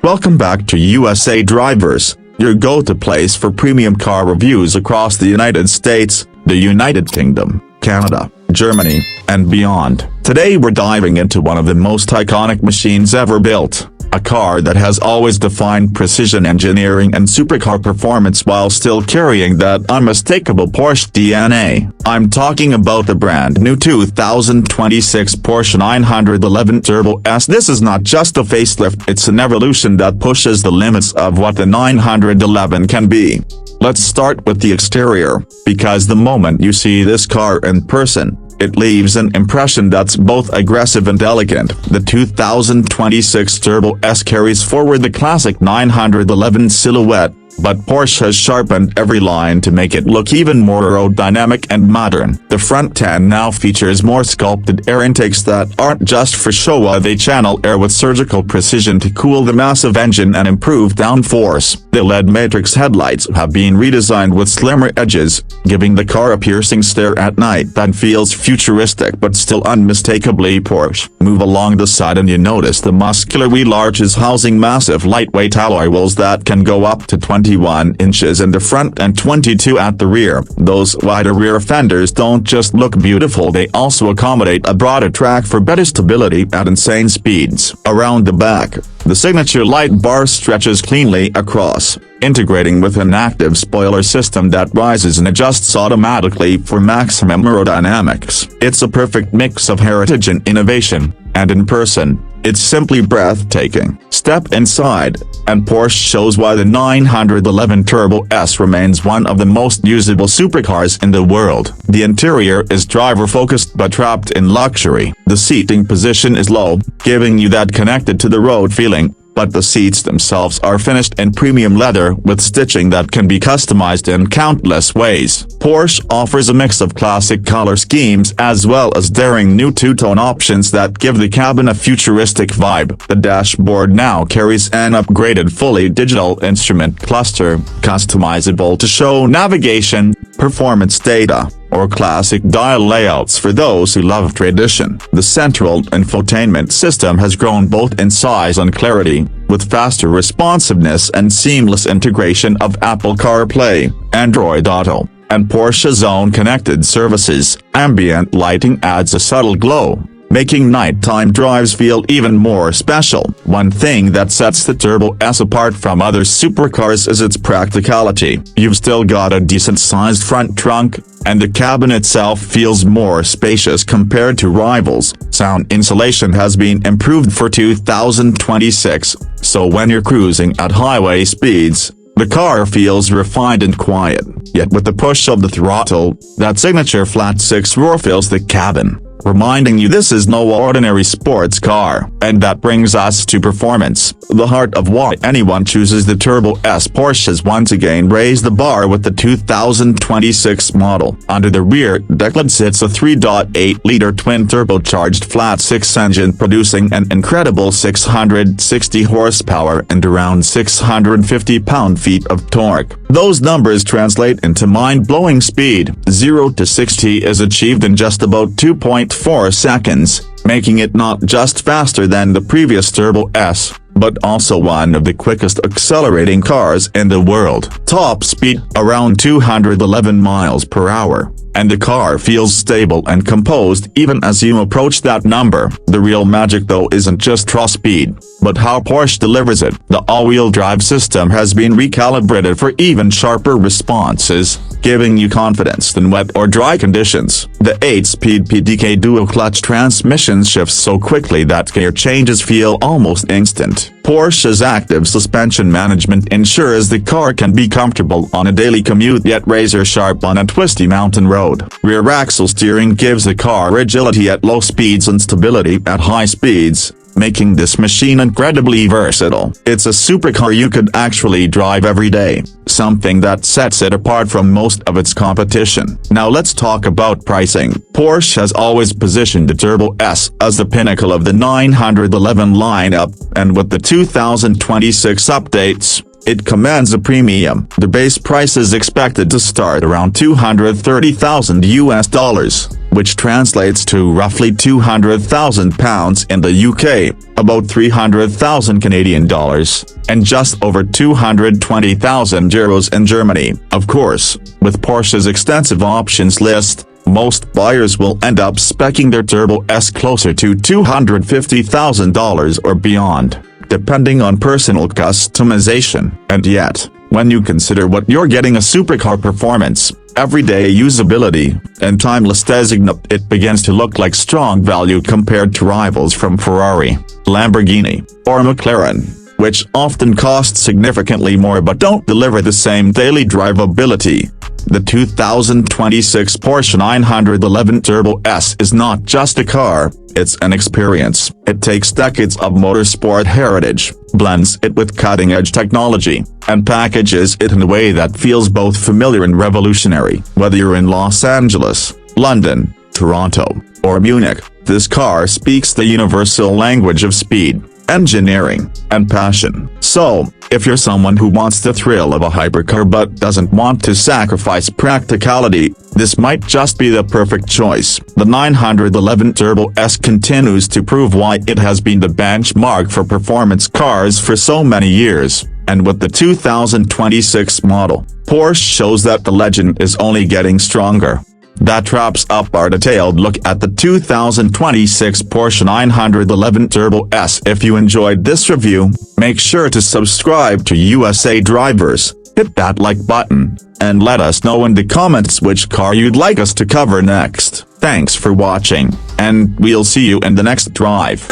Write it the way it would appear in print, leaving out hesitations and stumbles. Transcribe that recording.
Welcome back to USA Drivers, your go-to place for premium car reviews across the United States, the United Kingdom, Canada, Germany, and beyond. Today we're diving into one of the most iconic machines ever built, a car that has always defined precision engineering and supercar performance while still carrying that unmistakable Porsche DNA. I'm talking about the brand new 2026 Porsche 911 Turbo S. This is not just a facelift, it's an evolution that pushes the limits of what the 911 can be. Let's start with the exterior, because the moment you see this car in person, it leaves an impression that's both aggressive and elegant. The 2026 Turbo S carries forward the classic 911 silhouette, but Porsche has sharpened every line to make it look even more aerodynamic and modern. The front end now features more sculpted air intakes that aren't just for show, they channel air with surgical precision to cool the massive engine and improve downforce. The LED matrix headlights have been redesigned with slimmer edges, giving the car a piercing stare at night that feels futuristic but still unmistakably Porsche. Move along the side and you notice the muscular wheel arches housing massive lightweight alloy wheels that can go up to 21 inches in the front and 22 at the rear. Those wider rear fenders don't just look beautiful, they also accommodate a broader track for better stability at insane speeds. Around the back, the signature light bar stretches cleanly across, integrating with an active spoiler system that rises and adjusts automatically for maximum aerodynamics. It's a perfect mix of heritage and innovation, and in person, it's simply breathtaking. Step inside, and Porsche shows why the 911 Turbo S remains one of the most usable supercars in the world. The interior is driver-focused but wrapped in luxury. The seating position is low, giving you that connected-to-the-road feeling, but the seats themselves are finished in premium leather with stitching that can be customized in countless ways. Porsche offers a mix of classic color schemes as well as daring new two-tone options that give the cabin a futuristic vibe. The dashboard now carries an upgraded fully digital instrument cluster, customizable to show navigation, performance data, or classic dial layouts for those who love tradition. The central infotainment system has grown both in size and clarity, with faster responsiveness and seamless integration of Apple CarPlay, Android Auto, and Porsche's own connected services. Ambient lighting adds a subtle glow, making nighttime drives feel even more special. One thing that sets the Turbo S apart from other supercars is its practicality. You've still got a decent-sized front trunk, and the cabin itself feels more spacious compared to rivals. Sound insulation has been improved for 2026, so when you're cruising at highway speeds, the car feels refined and quiet. Yet with the push of the throttle, that signature flat 6 roar fills the cabin, reminding you this is no ordinary sports car. And that brings us to performance, the heart of why anyone chooses the Turbo S. Porsche has once again raised the bar with the 2026 model. Under the rear deck lid sits a 3.8-liter twin-turbocharged flat-6 engine producing an incredible 660 horsepower and around 650 pound-feet of torque. Those numbers translate into mind-blowing speed. 0 to 60 is achieved in just about 2.4 seconds, making it not just faster than the previous Turbo S, but also one of the quickest accelerating cars in the world. Top speed, around 211 miles per hour, and the car feels stable and composed even as you approach that number. The real magic though isn't just raw speed, but how Porsche delivers it. The all-wheel drive system has been recalibrated for even sharper responses, giving you confidence in wet or dry conditions. The 8-speed PDK dual-clutch transmission shifts so quickly that gear changes feel almost instant. Porsche's active suspension management ensures the car can be comfortable on a daily commute yet razor-sharp on a twisty mountain road. Rear axle steering gives the car agility at low speeds and stability at high speeds, making this machine incredibly versatile. It's a supercar you could actually drive every day, something that sets it apart from most of its competition. Now let's talk about pricing. Porsche has always positioned the Turbo S as the pinnacle of the 911 lineup, and with the 2026 updates, it commands a premium. The base price is expected to start around $230,000, which translates to roughly £200,000 in the UK, about 300,000 Canadian dollars, and just over 220,000 euros in Germany. Of course, with Porsche's extensive options list, most buyers will end up speccing their Turbo S closer to $250,000 or beyond, depending on personal customization. And yet, when you consider what you're getting, a supercar performance, everyday usability, and timeless designate, it begins to look like strong value compared to rivals from Ferrari, Lamborghini, or McLaren, which often cost significantly more but don't deliver the same daily drivability. The 2026 Porsche 911 Turbo S is not just a car, it's an experience. It takes decades of motorsport heritage, blends it with cutting-edge technology, and packages it in a way that feels both familiar and revolutionary. Whether you're in Los Angeles, London, Toronto, or Munich, this car speaks the universal language of speed, engineering, and passion. So, if you're someone who wants the thrill of a hypercar but doesn't want to sacrifice practicality, this might just be the perfect choice. The 911 Turbo S continues to prove why it has been the benchmark for performance cars for so many years, and with the 2026 model, Porsche shows that the legend is only getting stronger. That wraps up our detailed look at the 2026 Porsche 911 Turbo S. If you enjoyed this review, make sure to subscribe to USA Drivers, hit that like button, and let us know in the comments which car you'd like us to cover next. Thanks for watching, and we'll see you in the next drive.